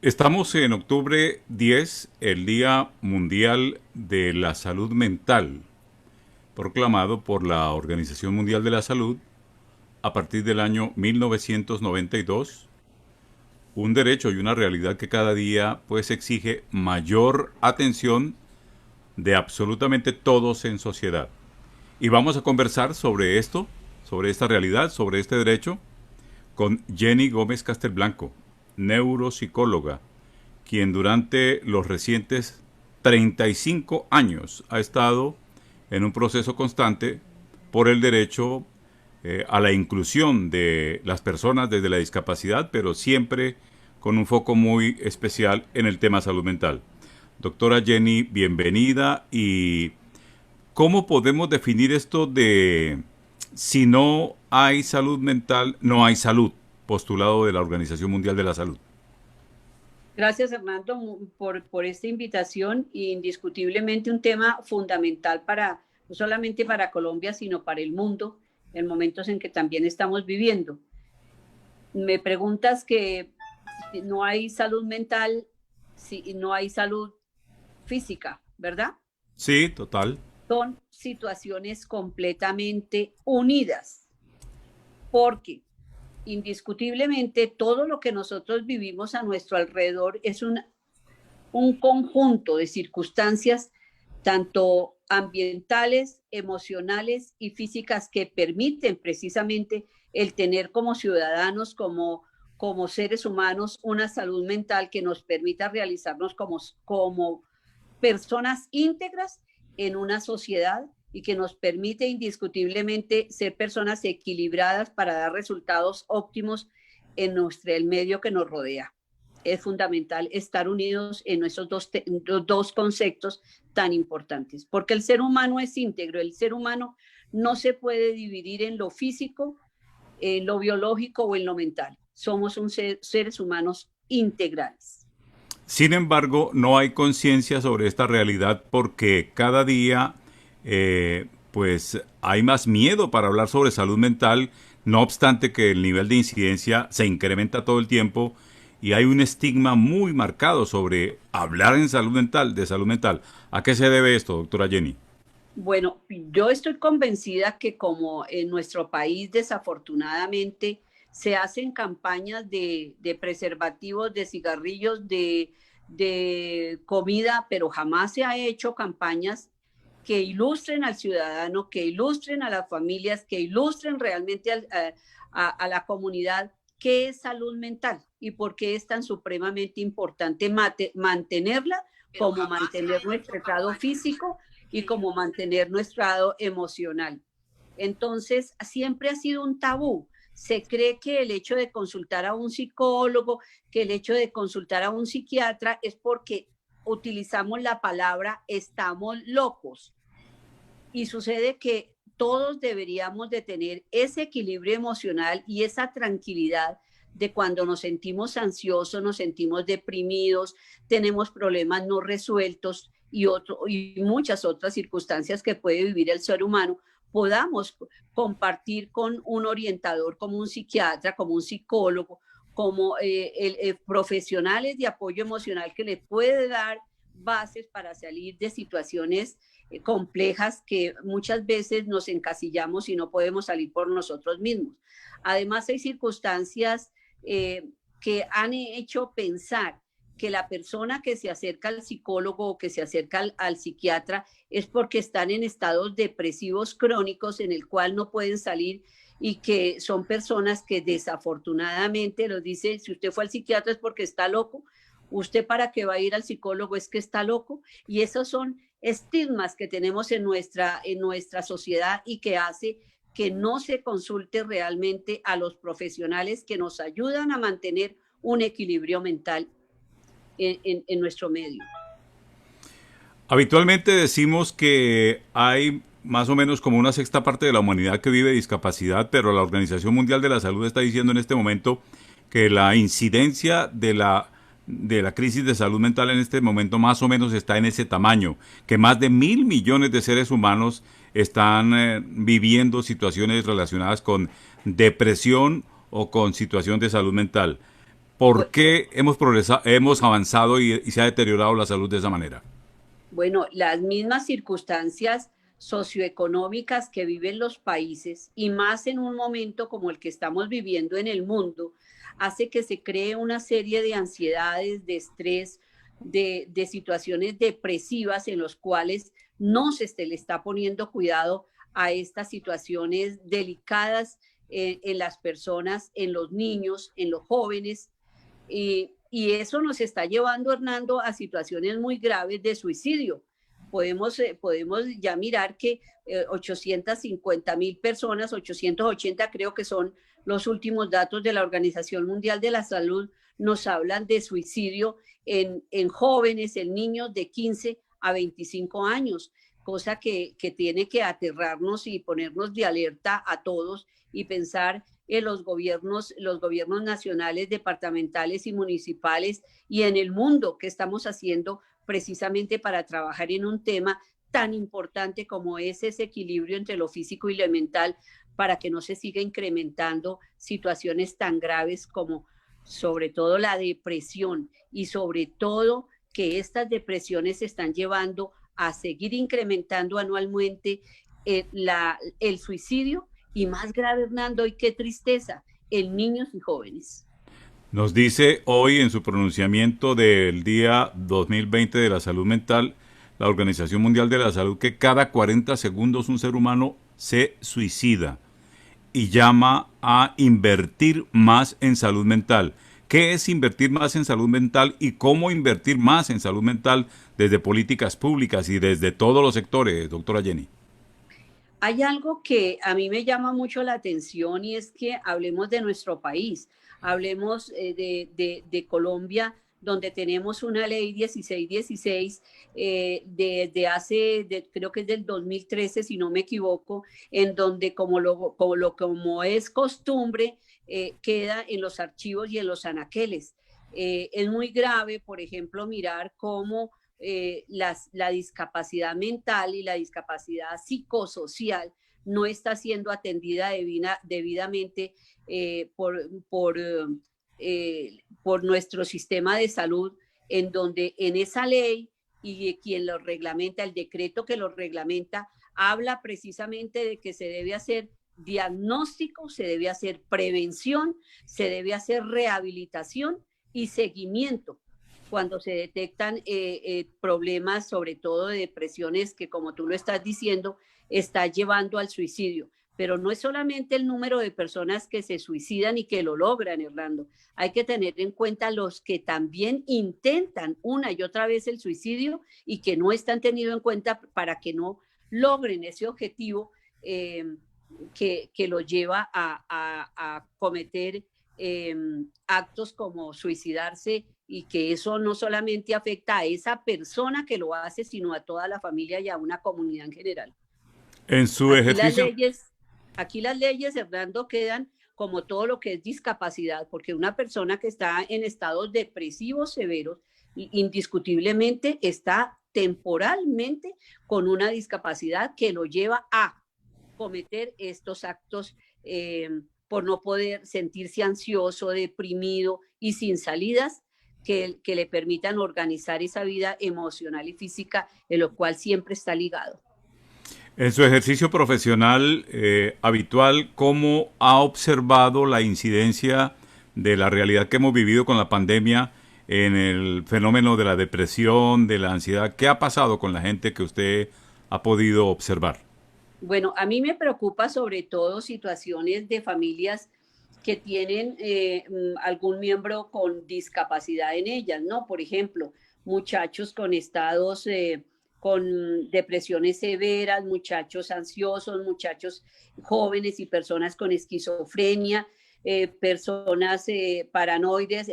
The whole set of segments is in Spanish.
Estamos en octubre 10, el Día Mundial de la Salud Mental, proclamado por la Organización Mundial de la Salud a partir del año 1992, un derecho y una realidad que cada día pues exige mayor atención de absolutamente todos en sociedad. Y vamos a conversar sobre esto, sobre esta realidad, sobre este derecho, con Jenny Gómez Castelblanco, neuropsicóloga, quien durante los recientes 35 años ha estado en un proceso constante por el derecho a la inclusión de las personas desde la discapacidad, pero siempre con un foco muy especial en el tema salud mental. Doctora Jenny, bienvenida. ¿Y cómo podemos definir esto de si no hay salud mental, no hay salud, postulado de la Organización Mundial de la Salud? Gracias, Hernando, por esta invitación y indiscutiblemente un tema fundamental para, no solamente para Colombia, sino para el mundo, en momentos en que también estamos viviendo. Me preguntas que si no hay salud mental, si no hay salud física, ¿verdad? Sí, total. Son situaciones completamente unidas, porque indiscutiblemente todo lo que nosotros vivimos a nuestro alrededor es un conjunto de circunstancias, tanto ambientales, emocionales y físicas, que permiten precisamente el tener como ciudadanos, como seres humanos, una salud mental que nos permita realizarnos como personas íntegras en una sociedad y que nos permite indiscutiblemente ser personas equilibradas para dar resultados óptimos en el medio que nos rodea. Es fundamental estar unidos en esos dos conceptos tan importantes, porque el ser humano es íntegro, el ser humano no se puede dividir en lo físico, en lo biológico o en lo mental. Somos seres humanos integrales. Sin embargo, no hay conciencia sobre esta realidad porque cada día pues hay más miedo para hablar sobre salud mental, no obstante que el nivel de incidencia se incrementa todo el tiempo y hay un estigma muy marcado sobre hablar en salud mental, de salud mental. ¿A qué se debe esto, doctora Jenny? Bueno, yo estoy convencida que como en nuestro país desafortunadamente se hacen campañas de preservativos, de cigarrillos, de comida, pero jamás se ha hecho campañas que ilustren al ciudadano, que ilustren a las familias, que ilustren realmente a la comunidad qué es salud mental y por qué es tan supremamente importante mantenerla, como mantener nuestro estado físico y como mantener nuestro estado emocional. Entonces, siempre ha sido un tabú. Se cree que el hecho de consultar a un psicólogo, que el hecho de consultar a un psiquiatra es porque utilizamos la palabra estamos locos. Y sucede que todos deberíamos de tener ese equilibrio emocional y esa tranquilidad de cuando nos sentimos ansiosos, nos sentimos deprimidos, tenemos problemas no resueltos y muchas otras circunstancias que puede vivir el ser humano, podamos compartir con un orientador como un psiquiatra, como un psicólogo, como profesionales de apoyo emocional que le puede dar bases para salir de situaciones complejas que muchas veces nos encasillamos y no podemos salir por nosotros mismos. Además, hay circunstancias que han hecho pensar que la persona que se acerca al psicólogo o que se acerca al psiquiatra es porque están en estados depresivos crónicos en el cual no pueden salir, y que son personas que desafortunadamente los dice, si usted fue al psiquiatra es porque está loco, usted para qué va a ir al psicólogo es que está loco. Y esos son estigmas que tenemos en nuestra sociedad y que hace que no se consulte realmente a los profesionales que nos ayudan a mantener un equilibrio mental en nuestro medio. Habitualmente decimos que hay más o menos como una sexta parte de la humanidad que vive discapacidad, pero la Organización Mundial de la Salud está diciendo en este momento que la incidencia de la crisis de salud mental en este momento más o menos está en ese tamaño, que más de 1.000 millones de seres humanos están viviendo situaciones relacionadas con depresión o con situación de salud mental. ¿Por qué hemos progresado, hemos avanzado y se ha deteriorado la salud de esa manera? Bueno, las mismas circunstancias socioeconómicas que viven los países y más en un momento como el que estamos viviendo en el mundo, hace que se cree una serie de ansiedades, de estrés, de situaciones depresivas en los cuales no se le está poniendo cuidado a estas situaciones delicadas en las personas, en los niños, en los jóvenes. Y eso nos está llevando, Hernando, a situaciones muy graves de suicidio. Podemos ya mirar que 850.000 personas, 880 creo que son los últimos datos de la Organización Mundial de la Salud, nos hablan de suicidio en jóvenes, en niños de 15 a 25 años, cosa que tiene que aterrarnos y ponernos de alerta a todos y pensar en los gobiernos nacionales, departamentales y municipales y en el mundo que estamos haciendo precisamente para trabajar en un tema tan importante como es ese equilibrio entre lo físico y lo mental para que no se siga incrementando situaciones tan graves como sobre todo la depresión y sobre todo que estas depresiones se están llevando a seguir incrementando anualmente el suicidio y más grave, Hernando, y qué tristeza, en niños y jóvenes. Nos dice hoy en su pronunciamiento del día 2020 de la salud mental, la Organización Mundial de la Salud, que cada 40 segundos un ser humano se suicida y llama a invertir más en salud mental. ¿Qué es invertir más en salud mental y cómo invertir más en salud mental desde políticas públicas y desde todos los sectores, doctora Jenny? Hay algo que a mí me llama mucho la atención y es que hablemos de nuestro país, hablemos de Colombia, donde tenemos una ley 1616 desde hace, creo que es del 2013, si no me equivoco, en donde como es costumbre, queda en los archivos y en los anaqueles. Es muy grave, por ejemplo, mirar cómo la discapacidad mental y la discapacidad psicosocial no está siendo atendida debidamente por nuestro sistema de salud, en donde en esa ley y quien lo reglamenta, el decreto que lo reglamenta, habla precisamente de que se debe hacer diagnóstico, se debe hacer prevención, se debe hacer rehabilitación y seguimiento cuando se detectan problemas, sobre todo de depresiones, que como tú lo estás diciendo, está llevando al suicidio. Pero no es solamente el número de personas que se suicidan y que lo logran, Orlando. Hay que tener en cuenta los que también intentan una y otra vez el suicidio y que no están tenidos en cuenta para que no logren ese objetivo que los lleva a cometer actos como suicidarse y que eso no solamente afecta a esa persona que lo hace, sino a toda la familia y a una comunidad en general. En su Aquí las ejercicio, leyes, aquí las leyes, Hernando, quedan como todo lo que es discapacidad, porque una persona que está en estados depresivos severos, indiscutiblemente está temporalmente con una discapacidad que lo lleva a cometer estos actos por no poder sentirse ansioso, deprimido y sin salidas que le permitan organizar esa vida emocional y física, en lo cual siempre está ligado. en su ejercicio profesional habitual, ¿cómo ha observado la incidencia de la realidad que hemos vivido con la pandemia en el fenómeno de la depresión, de la ansiedad? ¿Qué ha pasado con la gente que usted ha podido observar? Bueno, a mí me preocupa sobre todo situaciones de familias que tienen algún miembro con discapacidad en ellas, ¿no? Por ejemplo, muchachos con estados, con depresiones severas, muchachos ansiosos, muchachos jóvenes y personas con esquizofrenia, personas paranoides,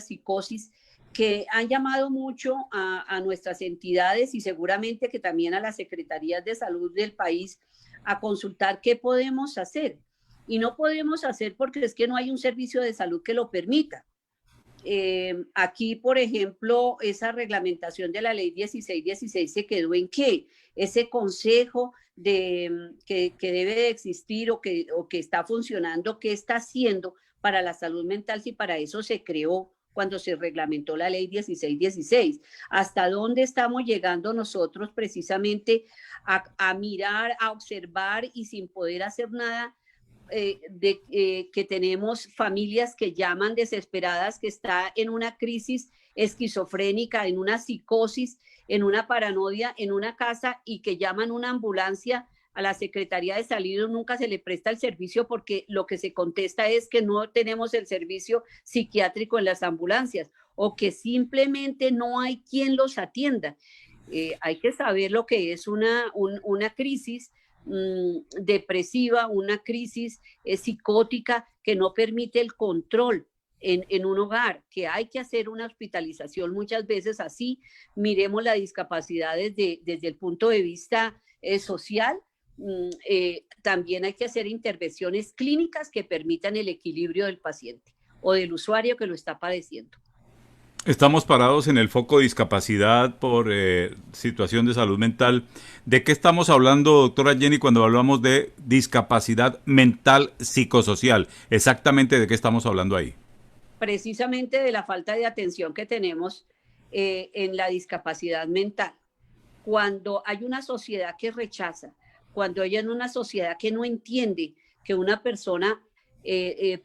psicosis, que han llamado mucho a nuestras entidades y seguramente que también a las secretarías de salud del país a consultar qué podemos hacer. Y no podemos hacer porque es que no hay un servicio de salud que lo permita. Aquí, por ejemplo, esa reglamentación de la ley 1616 se quedó en qué? Ese consejo que debe de existir o que está funcionando, ¿qué está haciendo para la salud mental si para eso se creó cuando se reglamentó la ley 1616? ¿Hasta dónde estamos llegando nosotros precisamente a mirar, a observar y sin poder hacer nada? Que tenemos familias que llaman desesperadas, que está en una crisis esquizofrénica, en una psicosis, en una paranoia, en una casa, y que llaman una ambulancia a la Secretaría de Salud, nunca se le presta el servicio porque lo que se contesta es que no tenemos el servicio psiquiátrico en las ambulancias o que simplemente no hay quien los atienda. Hay que saber lo que es una crisis depresiva, una crisis psicótica que no permite el control en un hogar, que hay que hacer una hospitalización muchas veces así. Miremos la discapacidad desde el punto de vista social. También hay que hacer intervenciones clínicas que permitan el equilibrio del paciente o del usuario que lo está padeciendo. Estamos parados en el foco de discapacidad por situación de salud mental. ¿De qué estamos hablando, doctora Jenny, cuando hablamos de discapacidad mental psicosocial? Exactamente de qué estamos hablando ahí. Precisamente de la falta de atención que tenemos en la discapacidad mental. Cuando hay una sociedad que rechaza, cuando hay una sociedad que no entiende que una persona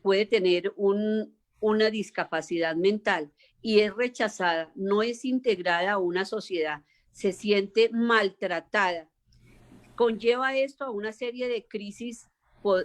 puede tener una discapacidad mental y es rechazada, no es integrada a una sociedad, se siente maltratada, conlleva esto a una serie de crisis,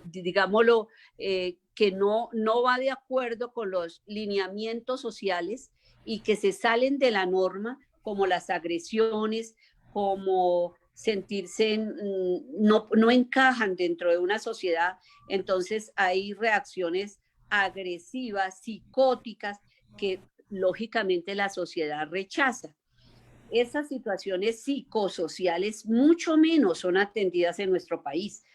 digámoslo, que no va de acuerdo con los lineamientos sociales y que se salen de la norma, como las agresiones, como sentirse, no encajan dentro de una sociedad. Entonces hay reacciones agresivas, psicóticas, que lógicamente la sociedad rechaza. Esas situaciones psicosociales mucho menos son atendidas en nuestro país.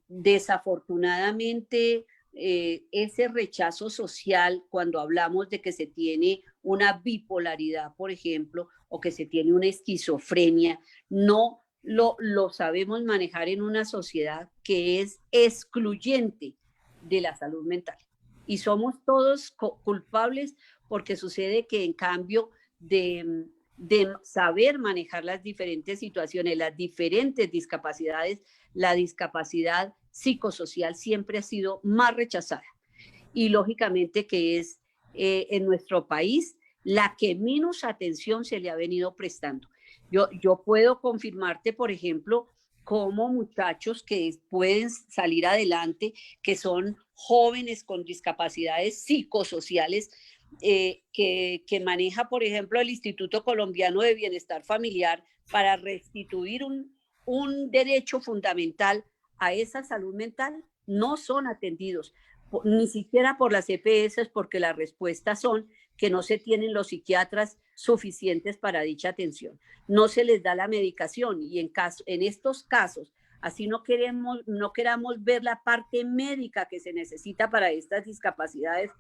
Desafortunadamente, ese rechazo social, cuando hablamos de que se tiene una bipolaridad, por ejemplo, o que se tiene una esquizofrenia, no lo sabemos manejar en una sociedad que es excluyente de la salud mental. Y somos todos culpables porque sucede que en cambio de saber manejar las diferentes situaciones, las diferentes discapacidades, la discapacidad psicosocial siempre ha sido más rechazada. Y lógicamente que es en nuestro país la que menos atención se le ha venido prestando. Yo puedo confirmarte, por ejemplo, cómo muchachos que pueden salir adelante, que son jóvenes con discapacidades psicosociales, que maneja, por ejemplo, el Instituto Colombiano de Bienestar Familiar para restituir un derecho fundamental a esa salud mental, no son atendidos, ni siquiera por las EPS, porque las respuestas son que no se tienen los psiquiatras suficientes para dicha atención. No se les da la medicación y en estos casos, así no queramos ver la parte médica que se necesita para estas discapacidades,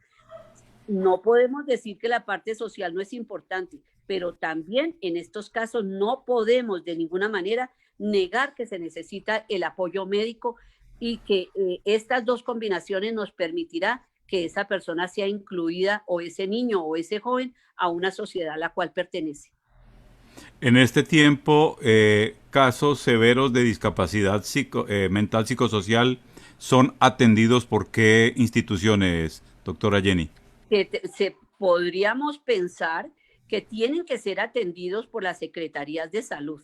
no podemos decir que la parte social no es importante, pero también en estos casos no podemos de ninguna manera negar que se necesita el apoyo médico y que estas dos combinaciones nos permitirá que esa persona sea incluida, o ese niño o ese joven, a una sociedad a la cual pertenece. En este tiempo, casos severos de discapacidad mental psicosocial son atendidos por qué instituciones, doctora Jenny. Podríamos pensar que tienen que ser atendidos por las secretarías de salud.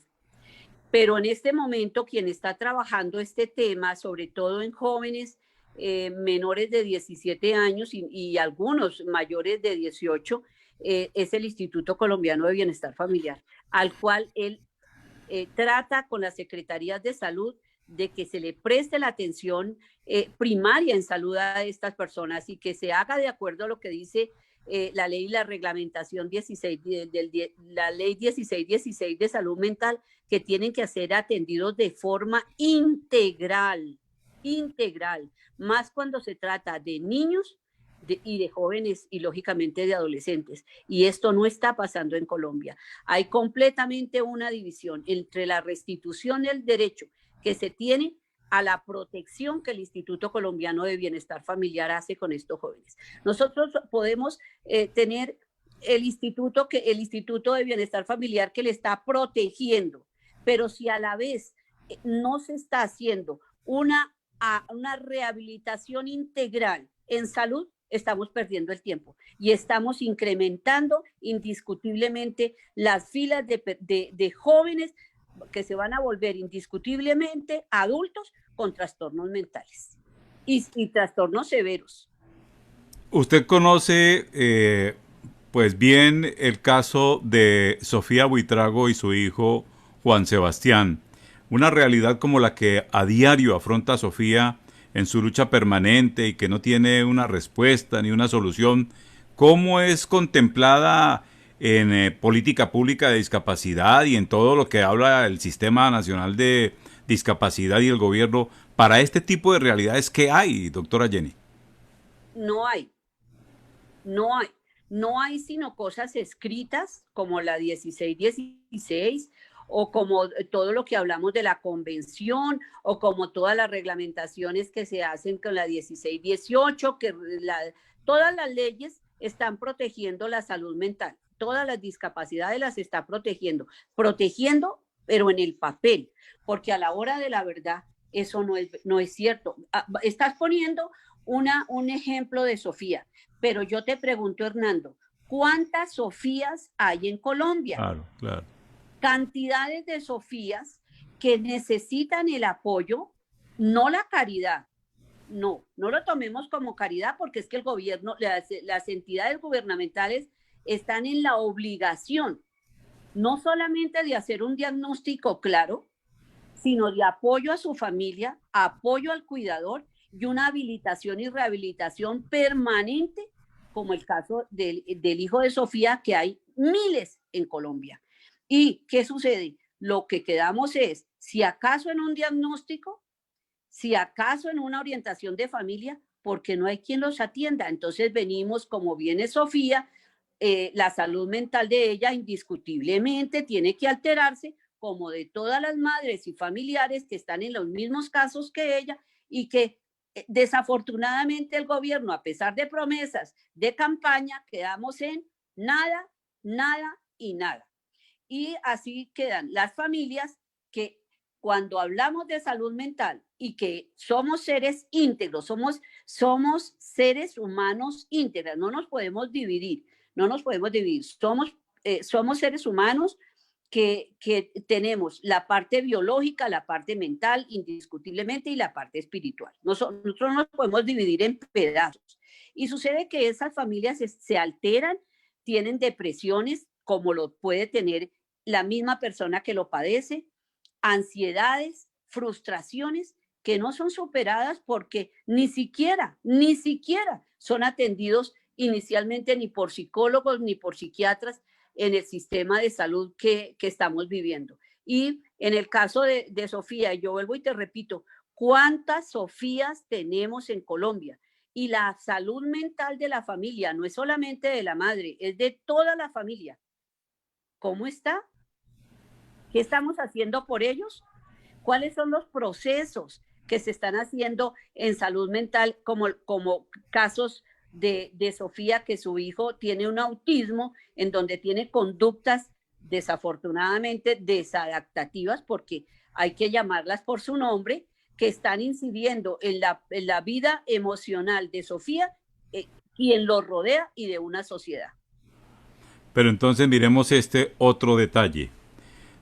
Pero en este momento quien está trabajando este tema, sobre todo en jóvenes menores de 17 años y algunos mayores de 18, es el Instituto Colombiano de Bienestar Familiar, al cual él trata con las secretarías de salud de que se le preste la atención primaria en salud a estas personas y que se haga de acuerdo a lo que dice la ley y la reglamentación 16, la ley 1616 de salud mental, que tienen que ser atendidos de forma integral, más cuando se trata de niños y de jóvenes y lógicamente de adolescentes. Y esto no está pasando en Colombia. Hay completamente una división entre la restitución del derecho que se tiene a la protección que el Instituto Colombiano de Bienestar Familiar hace con estos jóvenes. Nosotros podemos tener el instituto de Bienestar Familiar que le está protegiendo, pero si a la vez no se está haciendo una rehabilitación integral en salud, estamos perdiendo el tiempo y estamos incrementando indiscutiblemente las filas de jóvenes que se van a volver indiscutiblemente adultos con trastornos mentales y trastornos severos. Usted conoce pues bien el caso de Sofía Buitrago y su hijo Juan Sebastián, una realidad como la que a diario afronta Sofía en su lucha permanente y que no tiene una respuesta ni una solución. ¿Cómo es contemplada en política pública de discapacidad y en todo lo que habla el Sistema Nacional de Discapacidad y el gobierno para este tipo de realidades? ¿Qué hay, doctora Jenny? No hay, no hay. No hay sino cosas escritas como la 1616 o como todo lo que hablamos de la convención o como todas las reglamentaciones que se hacen con la 1618, que todas las leyes están protegiendo la salud mental, todas las discapacidades las está protegiendo, pero en el papel, porque a la hora de la verdad eso no es cierto. Estás poniendo un ejemplo de Sofía, pero yo te pregunto, Hernando, ¿cuántas Sofías hay en Colombia? Claro, claro. Cantidades de Sofías que necesitan el apoyo, no la caridad. No lo tomemos como caridad porque es que el gobierno, las entidades gubernamentales están en la obligación, no solamente de hacer un diagnóstico claro, sino de apoyo a su familia, apoyo al cuidador y una habilitación y rehabilitación permanente, como el caso del hijo de Sofía, que hay miles en Colombia. ¿Y qué sucede? Lo que quedamos es, si acaso en un diagnóstico, si acaso en una orientación de familia, porque no hay quien los atienda. Entonces venimos, como viene Sofía, la salud mental de ella indiscutiblemente tiene que alterarse, como de todas las madres y familiares que están en los mismos casos que ella y que desafortunadamente el gobierno, a pesar de promesas de campaña, quedamos en nada, nada y nada. Y así quedan las familias que cuando hablamos de salud mental y que somos seres íntegros, somos seres humanos íntegros, no nos podemos dividir, somos seres humanos que tenemos la parte biológica, la parte mental, indiscutiblemente, y la parte espiritual. Nosotros no nos podemos dividir en pedazos. Y sucede que esas familias se alteran, tienen depresiones, como lo puede tener la misma persona que lo padece, ansiedades, frustraciones que no son superadas porque ni siquiera son atendidos inicialmente ni por psicólogos ni por psiquiatras en el sistema de salud que estamos viviendo. Y en el caso de Sofía, yo vuelvo y te repito, ¿cuántas Sofías tenemos en Colombia? Y la salud mental de la familia no es solamente de la madre, es de toda la familia. ¿Cómo está? ¿Qué estamos haciendo por ellos? ¿Cuáles son los procesos que se están haciendo en salud mental, como casos de Sofía, que su hijo tiene un autismo en donde tiene conductas desafortunadamente desadaptativas, porque hay que llamarlas por su nombre, que están incidiendo en la vida emocional de Sofía, quien lo rodea y de una sociedad? Pero entonces miremos este otro detalle.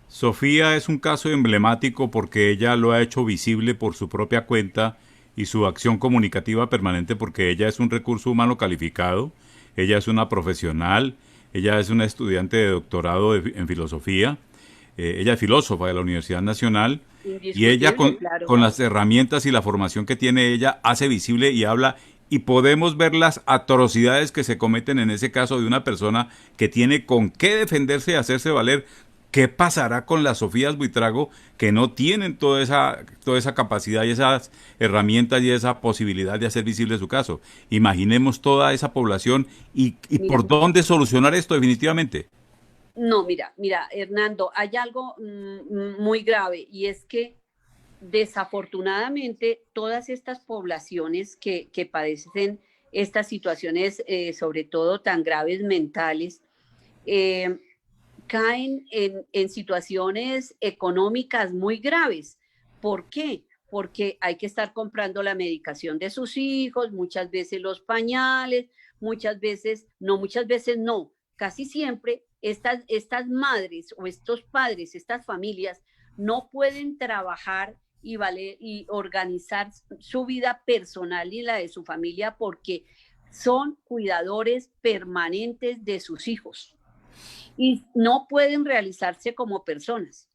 Sofía es un caso emblemático porque ella lo ha hecho visible por su propia cuenta y su acción comunicativa permanente, porque ella es un recurso humano calificado, ella es una profesional, ella es una estudiante de doctorado en filosofía, ella es filósofa de la Universidad Nacional y ella claro, con las herramientas y la formación que tiene ella hace visible y habla, y podemos ver las atrocidades que se cometen en ese caso de una persona que tiene con qué defenderse y hacerse valer. ¿Qué pasará con las Sofías Buitrago que no tienen toda esa capacidad y esas herramientas y esa posibilidad de hacer visible su caso? Imaginemos toda esa población y mira, por dónde solucionar esto definitivamente. no, mira, Hernando, hay algo muy grave, y es que desafortunadamente, todas estas poblaciones que padecen estas situaciones, sobre todo tan graves mentales, eh, caen en situaciones económicas muy graves. ¿Por qué? Porque hay que estar comprando la medicación de sus hijos, muchas veces los pañales, muchas veces no, casi siempre estas madres o estos padres, estas familias, no pueden trabajar y organizar su vida personal y la de su familia porque son cuidadores permanentes de sus hijos y no pueden realizarse como personas.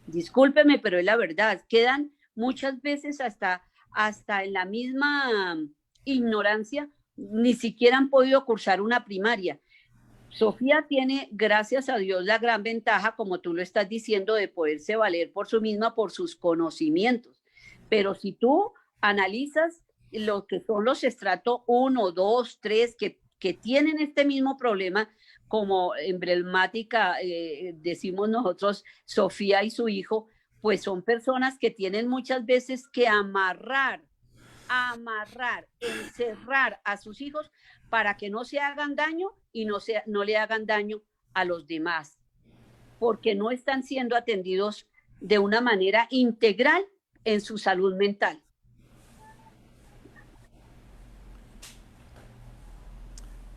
Discúlpeme, pero es la verdad. Quedan muchas veces hasta en la misma ignorancia, ni siquiera han podido cursar una primaria. Sofía tiene, gracias a Dios, la gran ventaja, como tú lo estás diciendo, de poderse valer por sí misma, por sus conocimientos. Pero si tú analizas lo que son los estrato 1, 2, 3, que tienen este mismo problema, como emblemática, decimos nosotros, Sofía y su hijo, pues son personas que tienen muchas veces que encerrar a sus hijos para que no se hagan daño y no le hagan daño a los demás, porque no están siendo atendidos de una manera integral en su salud mental.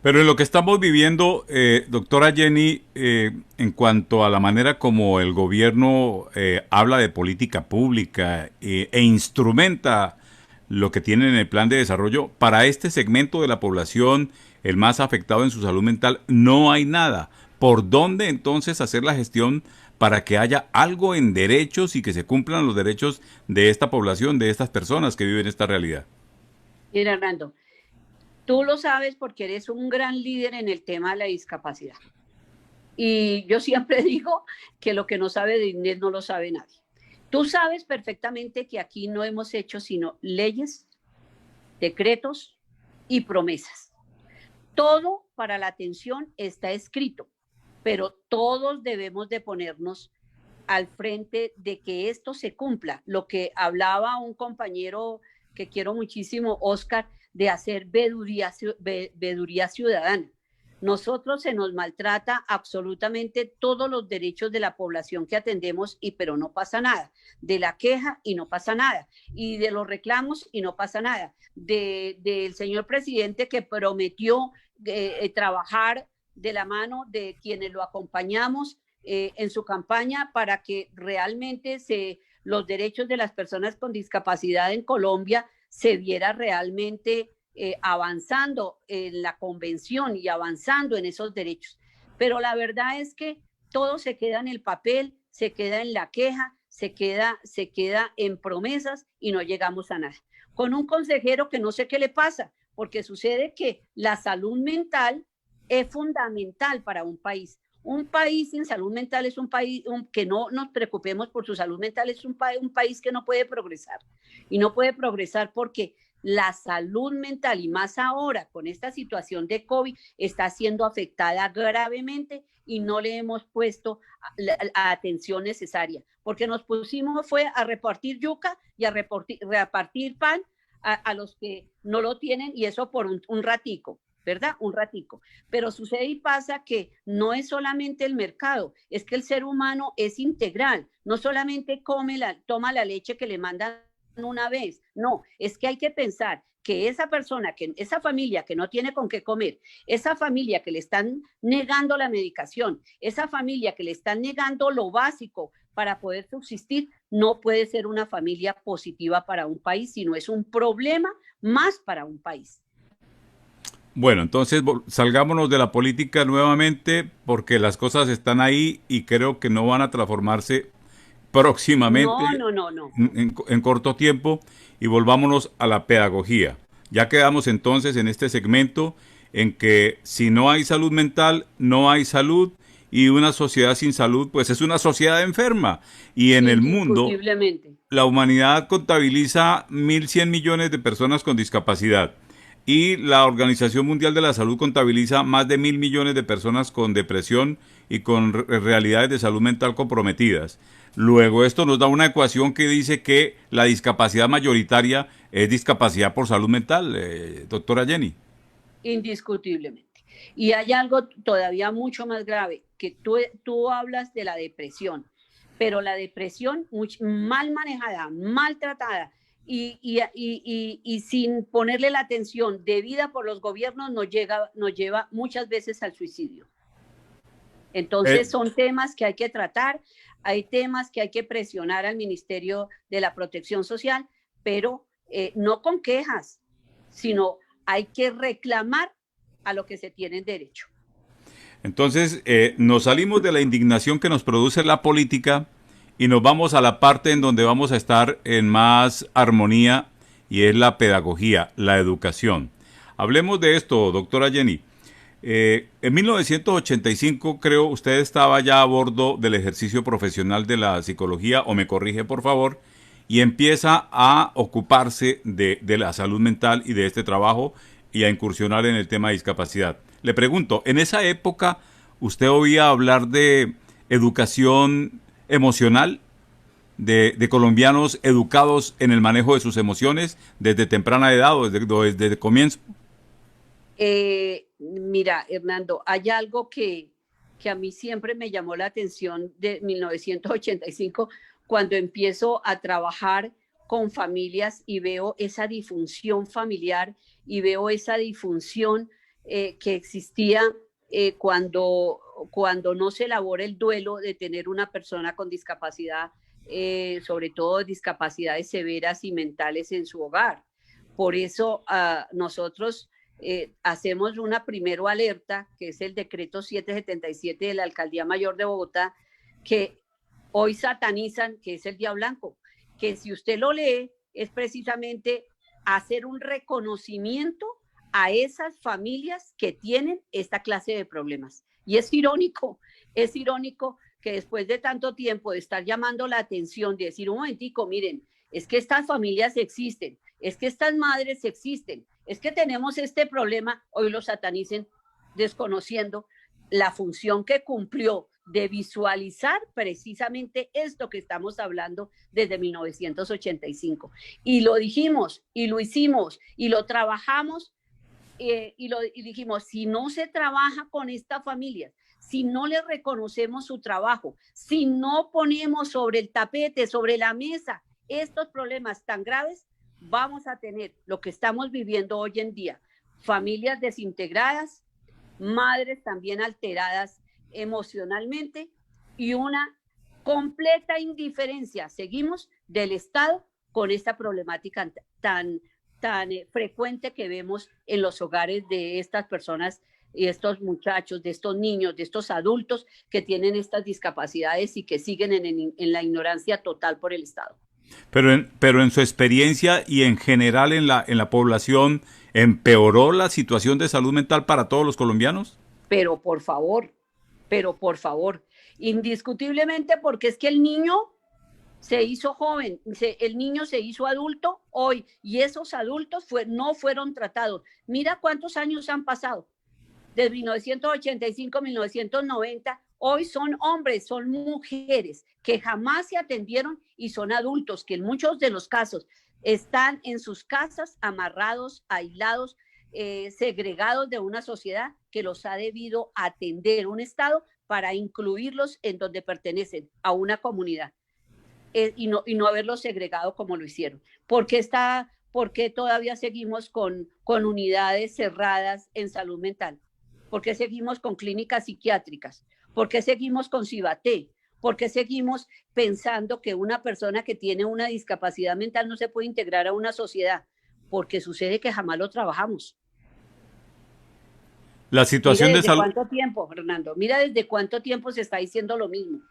Pero en lo que estamos viviendo, doctora Jenny, en cuanto a la manera como el gobierno habla de política pública e instrumenta lo que tiene en el plan de desarrollo, para este segmento de la población, el más afectado en su salud mental, no hay nada. ¿Por dónde entonces hacer la gestión para que haya algo en derechos y que se cumplan los derechos de esta población, de estas personas que viven esta realidad? Mira, Hernando, tú lo sabes porque eres un gran líder en el tema de la discapacidad. Y yo siempre digo que lo que no sabe de inglés no lo sabe nadie. Tú sabes perfectamente que aquí no hemos hecho sino leyes, decretos y promesas. Todo para la atención está escrito, pero todos debemos de ponernos al frente de que esto se cumpla. Lo que hablaba un compañero que quiero muchísimo, Oscar, de hacer veeduría ciudadana. Nosotros se nos maltrata absolutamente todos los derechos de la población que atendemos, pero no pasa nada. De la queja y no pasa nada. Y de los reclamos y no pasa nada. Del señor presidente que prometió trabajar de la mano de quienes lo acompañamos en su campaña para que realmente los derechos de las personas con discapacidad en Colombia se viera realmente avanzando en la convención y avanzando en esos derechos. Pero la verdad es que todo se queda en el papel, se queda en la queja, se queda en promesas y no llegamos a nada. Con un consejero que no sé qué le pasa, porque sucede que la salud mental es fundamental para un país. Un país sin salud mental es un país que no nos preocupemos por su salud mental, es un país que no puede progresar. Y no puede progresar porque la salud mental, y más ahora con esta situación de COVID, está siendo afectada gravemente y no le hemos puesto la atención necesaria, porque nos pusimos fue a repartir yuca y a repartir pan a los que no lo tienen, y eso por un ratico. ¿Verdad? Un ratico. Pero sucede y pasa que no es solamente el mercado, es que el ser humano es integral, no solamente toma la leche que le mandan una vez, no, es que hay que pensar que esa familia que no tiene con qué comer, esa familia que le están negando la medicación, esa familia que le están negando lo básico para poder subsistir, no puede ser una familia positiva para un país, sino es un problema más para un país. Bueno, entonces salgámonos de la política nuevamente porque las cosas están ahí y creo que no van a transformarse próximamente No. en corto tiempo, y volvámonos a la pedagogía. Ya quedamos entonces en este segmento en que si no hay salud mental, no hay salud, y una sociedad sin salud pues es una sociedad enferma. Y en el mundo la humanidad contabiliza 1.100 millones de personas con discapacidad. y la Organización Mundial de la Salud contabiliza más de 1.000 millones de personas con depresión y con realidades de salud mental comprometidas. Luego esto nos da una ecuación que dice que la discapacidad mayoritaria es discapacidad por salud mental, doctora Jenny. Indiscutiblemente. Y hay algo todavía mucho más grave, que tú hablas de la depresión, pero la depresión mal manejada, maltratada y sin ponerle la atención debida por los gobiernos nos lleva muchas veces al suicidio. Entonces son temas que hay que tratar, hay temas que hay que presionar al Ministerio de la Protección Social, pero no con quejas, sino hay que reclamar a lo que se tienen derecho. Entonces, nos salimos de la indignación que nos produce la política y nos vamos a la parte en donde vamos a estar en más armonía y es la pedagogía, la educación. Hablemos de esto, doctora Jenny. En 1985, creo, usted estaba ya a bordo del ejercicio profesional de la psicología, o me corrige por favor, y empieza a ocuparse de la salud mental y de este trabajo y a incursionar en el tema de discapacidad. Le pregunto, en esa época, ¿usted oía hablar de educación emocional? De colombianos educados en el manejo de sus emociones desde temprana edad o desde el comienzo. Mira, Hernando, hay algo que a mí siempre me llamó la atención de 1985, cuando empiezo a trabajar con familias y veo esa disfunción familiar y veo esa disfunción que existía cuando no se elabora el duelo de tener una persona con discapacidad, sobre todo discapacidades severas y mentales en su hogar. Por eso nosotros hacemos una primera alerta, que es el decreto 777 de la Alcaldía Mayor de Bogotá, que hoy satanizan, que es el día blanco, que si usted lo lee es precisamente hacer un reconocimiento a esas familias que tienen esta clase de problemas. Y es irónico que después de tanto tiempo de estar llamando la atención, de decir un momentico, miren, es que estas familias existen, es que estas madres existen, es que tenemos este problema, hoy lo satanicen desconociendo la función que cumplió de visualizar precisamente esto que estamos hablando desde 1985. Y lo dijimos, y lo hicimos, y lo trabajamos, y dijimos, si no se trabaja con estas familias, si no les reconocemos su trabajo, si no ponemos sobre el tapete, sobre la mesa, estos problemas tan graves, vamos a tener lo que estamos viviendo hoy en día, familias desintegradas, madres también alteradas emocionalmente y una completa indiferencia, seguimos, del Estado con esta problemática tan frecuente que vemos en los hogares de estas personas y estos muchachos, de estos niños, de estos adultos que tienen estas discapacidades y que siguen en la ignorancia total por el Estado. Pero en su experiencia y en general en la población, ¿empeoró la situación de salud mental para todos los colombianos? Pero por favor, indiscutiblemente, porque es que el niño se hizo joven, el niño se hizo adulto hoy y esos adultos no fueron tratados. Mira cuántos años han pasado, desde 1985 a 1990, hoy son hombres, son mujeres que jamás se atendieron y son adultos que en muchos de los casos están en sus casas amarrados, aislados, segregados de una sociedad que los ha debido atender un Estado para incluirlos en donde pertenecen, a una comunidad. Y no haberlos segregado como lo hicieron. ¿Por qué todavía seguimos con unidades cerradas en salud mental? ¿Por qué seguimos con clínicas psiquiátricas? ¿Por qué seguimos con Cibaté? ¿Por qué seguimos pensando que una persona que tiene una discapacidad mental no se puede integrar a una sociedad? Porque sucede que jamás lo trabajamos. La situación Mira de salud. ¿Cuánto tiempo, Fernando? Mira desde cuánto tiempo se está diciendo lo mismo.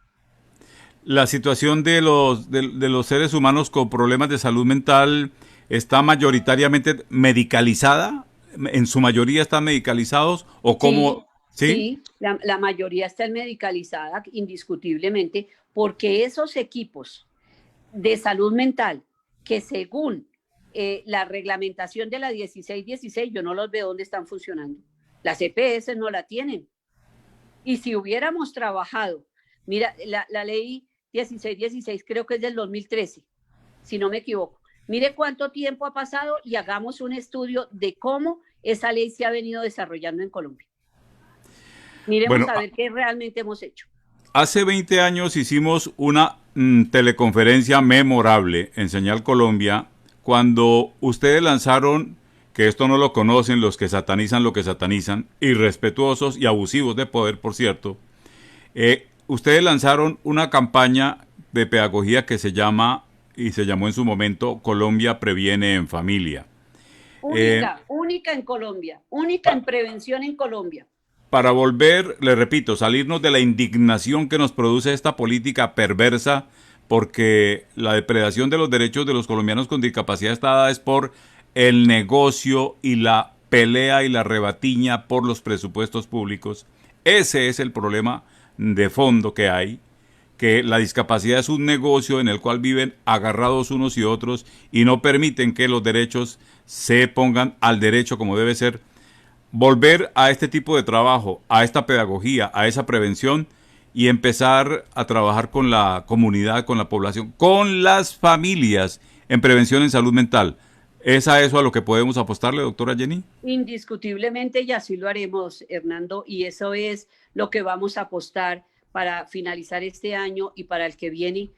La situación de los seres humanos con problemas de salud mental está mayoritariamente medicalizada. ¿En su mayoría están medicalizados? ¿O cómo? Sí, la mayoría está medicalizada, indiscutiblemente, porque esos equipos de salud mental que según la reglamentación de la 1616, yo no los veo dónde están funcionando. Las EPS no la tienen. Y si hubiéramos trabajado, mira, la ley 1616 creo que es del 2013, si no me equivoco. Mire cuánto tiempo ha pasado y hagamos un estudio de cómo esa ley se ha venido desarrollando en Colombia. Miremos a ver qué realmente hemos hecho. Hace 20 años hicimos una teleconferencia memorable en Señal Colombia cuando ustedes lanzaron, que esto no lo conocen los que satanizan lo que satanizan, irrespetuosos y abusivos de poder, por cierto, ustedes lanzaron una campaña de pedagogía que se llama, y se llamó en su momento, Colombia Previene en Familia. Única en Colombia, única en prevención en Colombia. Para volver, le repito, salirnos de la indignación que nos produce esta política perversa, porque la depredación de los derechos de los colombianos con discapacidad está dada es por el negocio y la pelea y la rebatiña por los presupuestos públicos. Ese es el problema de fondo que hay, que la discapacidad es un negocio en el cual viven agarrados unos y otros y no permiten que los derechos se pongan al derecho como debe ser. Volver a este tipo de trabajo, a esta pedagogía, a esa prevención y empezar a trabajar con la comunidad, con la población, con las familias en prevención en salud mental. ¿Es a eso a lo que podemos apostarle, doctora Jenny? Indiscutiblemente, y así lo haremos, Hernando, y eso es lo que vamos a apostar para finalizar este año y para el que viene,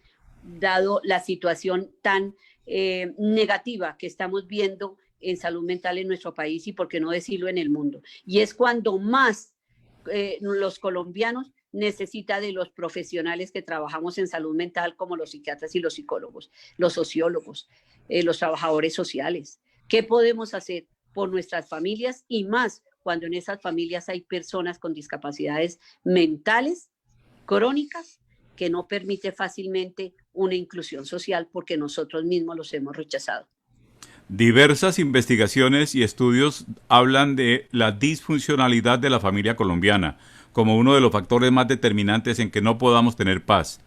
dado la situación tan negativa que estamos viendo en salud mental en nuestro país y por qué no decirlo en el mundo. Y es cuando más los colombianos necesitan de los profesionales que trabajamos en salud mental, como los psiquiatras y los psicólogos, los sociólogos, los trabajadores sociales. ¿Qué podemos hacer por nuestras familias y más cuando en esas familias hay personas con discapacidades mentales crónicas que no permite fácilmente una inclusión social porque nosotros mismos los hemos rechazado? Diversas investigaciones y estudios hablan de la disfuncionalidad de la familia colombiana como uno de los factores más determinantes en que no podamos tener paz.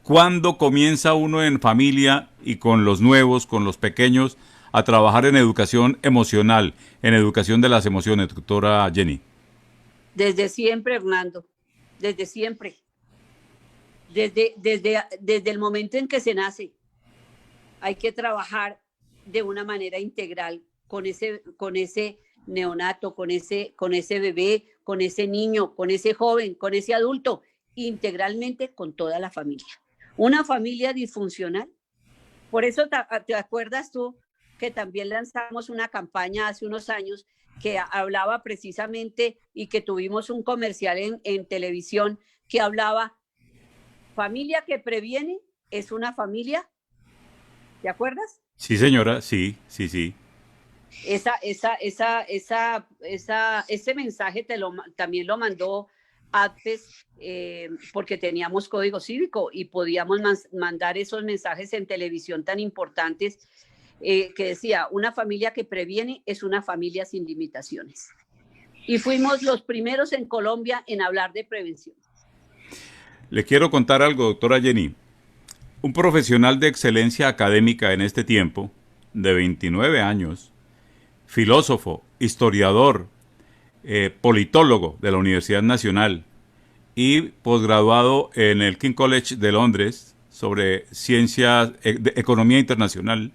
¿Cuándo comienza uno en familia y con los nuevos, con los pequeños, a trabajar en educación emocional, en educación de las emociones, doctora Jenny? Desde siempre, Hernando, desde siempre. Desde el momento en que se nace, hay que trabajar de una manera integral con ese neonato, con ese bebé, con ese niño, con ese joven, con ese adulto, integralmente con toda la familia. Una familia disfuncional. Por eso te acuerdas tú que también lanzamos una campaña hace unos años que hablaba precisamente y que tuvimos un comercial en televisión que hablaba, familia que previene es una familia, ¿te acuerdas? Sí, señora, sí. Ese mensaje también lo mandó ADPES porque teníamos código cívico y podíamos mandar esos mensajes en televisión tan importantes que decía, una familia que previene es una familia sin limitaciones. Y fuimos los primeros en Colombia en hablar de prevención. Le quiero contar algo, doctora Jenny. Un profesional de excelencia académica en este tiempo, de 29 años, filósofo, historiador, politólogo de la Universidad Nacional y posgraduado en el King College de Londres sobre ciencias, economía internacional,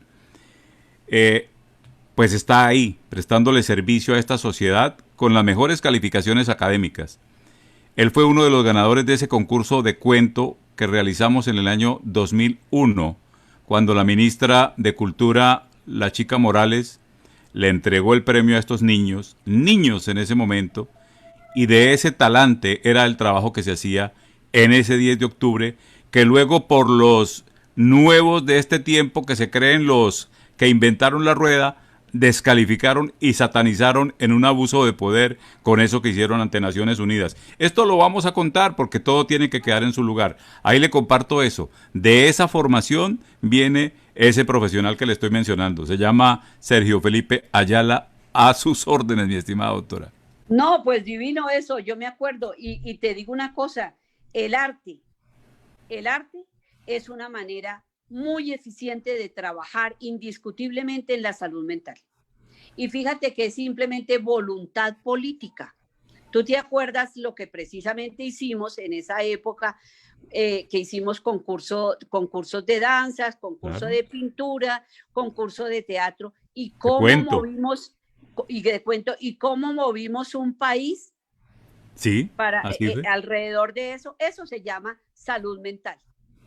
pues está ahí, prestándole servicio a esta sociedad con las mejores calificaciones académicas. Él fue uno de los ganadores de ese concurso de cuento que realizamos en el año 2001, cuando la ministra de Cultura, la Chica Morales, le entregó el premio a estos niños en ese momento, y de ese talante era el trabajo que se hacía en ese 10 de octubre, que luego por los nuevos de este tiempo que se creen los que inventaron la rueda, descalificaron y satanizaron en un abuso de poder con eso que hicieron ante Naciones Unidas. Esto lo vamos a contar porque todo tiene que quedar en su lugar. Ahí le comparto eso. De esa formación viene ese profesional que le estoy mencionando. Se llama Sergio Felipe Ayala, a sus órdenes, mi estimada doctora. No, pues divino eso, yo me acuerdo. Y te digo una cosa, el arte es una manera muy eficiente de trabajar indiscutiblemente en la salud mental. Y fíjate que es simplemente voluntad política. ¿Tú te acuerdas lo que precisamente hicimos en esa época, que hicimos concursos de danzas, concurso Claro. de pintura, concurso de teatro, y Te cómo cuento. movimos, y de cuento, y cómo movimos un país Sí, para así fue. alrededor de eso? Eso se llama salud mental.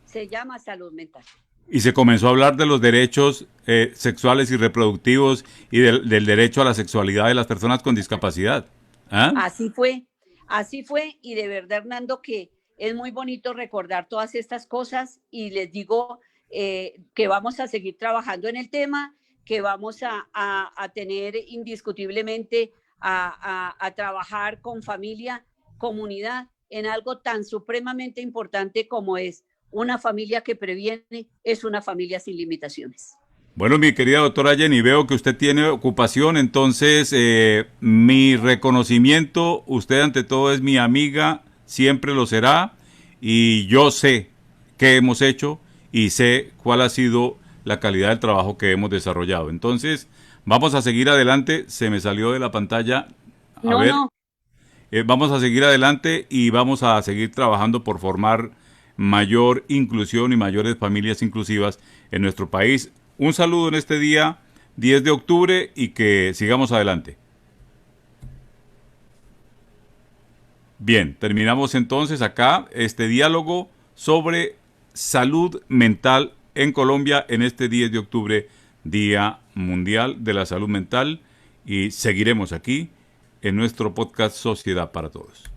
Se llama salud mental. Y se comenzó a hablar de los derechos sexuales y reproductivos y del derecho a la sexualidad de las personas con discapacidad. ¿Ah? Así fue, y de verdad, Hernando, que es muy bonito recordar todas estas cosas, y les digo que vamos a seguir trabajando en el tema, que vamos a tener indiscutiblemente a trabajar con familia, comunidad, en algo tan supremamente importante como es una familia que previene, es una familia sin limitaciones. Bueno, mi querida doctora Jenny, veo que usted tiene ocupación, entonces mi reconocimiento, usted ante todo es mi amiga, siempre lo será, y yo sé qué hemos hecho y sé cuál ha sido la calidad del trabajo que hemos desarrollado. Entonces, vamos a seguir adelante, se me salió de la pantalla, a No, ver, no, vamos a seguir adelante y vamos a seguir trabajando por formar mayor inclusión y mayores familias inclusivas en nuestro país. Un saludo en este día 10 de octubre y que sigamos adelante. Bien, terminamos entonces acá este diálogo sobre salud mental en Colombia en este 10 de octubre, Día Mundial de la Salud Mental, y seguiremos aquí en nuestro podcast Sociedad para Todos.